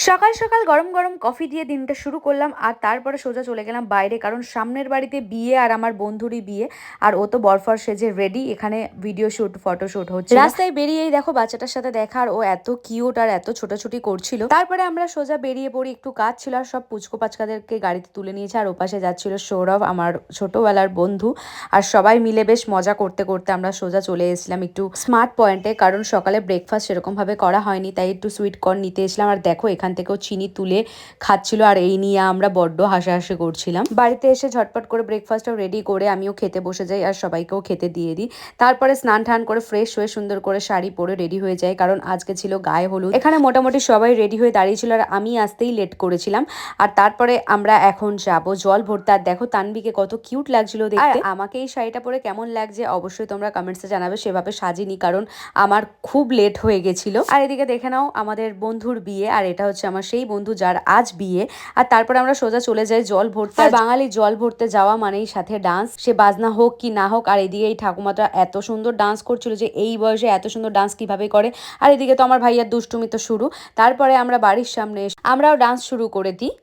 সকাল সকাল গরম গরম কফি দিয়ে দিনটা শুরু করলাম আর তারপরে সোজা চলে গেলাম বাইরে, কারণ সামনের বাড়িতে বিয়ে আর আমার বন্ধুরই বিয়ে। আর ও তো বরফর সেজে রেডি, এখানে ভিডিও শুট ফটোশুট হচ্ছে। রাস্তায় বেরিয়েই দেখো বাচ্চাটার সাথে দেখা, আর ও এত কিউট আর এত ছোটাছুটি করছিল। তারপরে আমরা সোজা বেরিয়ে পড়ি, একটু কাজ ছিল আর সব পুচকো পাচকাদেরকে গাড়িতে তুলে নিয়েছে। আর ওপাশে যাচ্ছিল সৌরভ, আমার ছোটবেলার বন্ধু। আর সবাই মিলে বেশ মজা করতে করতে আমরা সোজা চলে এসেছিলাম একটু স্মার্ট পয়েন্টে, কারণ সকালে ব্রেকফাস্ট সেরকম ভাবে করা হয়নি, তাই একটু সুইট কর্ন নিতে এসেছিলাম। আর দেখো এখান থেকেও চিনি তুলে খাচ্ছিল, আর এই নিয়ে আমরা বড্ড হাসাহাসি করছিলাম। বাড়িতে এসে ঝটপট করে ব্রেকফাস্টটাও রেডি করে আমিও খেতে বসে যাই আর সবাইকেও খেতে দিয়ে দিই। তারপরে স্নান টান করে ফ্রেশ হয়ে সুন্দর করে শাড়ি পরে রেডি হয়ে যায়, কারণ আজকে ছিল গায়ে হলুদ। এখানে মোটামুটি সবাই রেডি হয়ে দাঁড়িয়েছিল আর আমি আসতেই লেট করেছিলাম। আর তারপরে আমরা এখন যাব জল ভরতে। আর দেখো তানবিকে কত কিউট লাগছিল দেখতে। আমাকে এই শাড়িটা পরে কেমন লাগছে অবশ্যই তোমরা কমেন্টসে জানাবে। সেভাবে সাজিনি কারণ আমার খুব লেট হয়ে গেছিল। আর এদিকে দেখে নাও আমাদের বন্ধুর বিয়ে, আর এটা হচ্ছে আমার সেই বন্ধু যার আজ বিয়ে। আর তারপরে আমরা সোজা চলে যাই জল ভরতে। আর বাঙালি জল ভরতে যাওয়া মানেই সাথে ডান্স, সে বাজনা হোক কি না হোক। আর এদিকে এই ঠাকুমাটা এত সুন্দর ডান্স করছিল যে এই বয়সে এত সুন্দর ডান্স কিভাবে করে। আর এদিকে তো আমার ভাইয়ার দুষ্টুমি তো শুরু। তারপরে আমরা বাড়ির সামনে এসে আমরাও ডান্স শুরু করে দিই।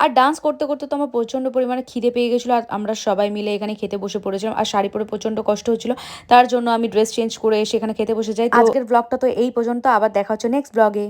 আর ডান্স করতে করতে তো আমার প্রচণ্ড পরিমাণে খিদে পেয়ে গেছিলো, আর আমরা সবাই মিলে এখানে খেতে বসে পড়েছিলাম। আর শাড়ি পরে প্রচণ্ড কষ্ট হচ্ছিল, তার জন্য আমি ড্রেস চেঞ্জ করে এসে এখানে খেতে বসে যাই। আজকের ব্লগটা তো এই পর্যন্ত, আবার দেখা হচ্ছে নেক্সট ব্লগে।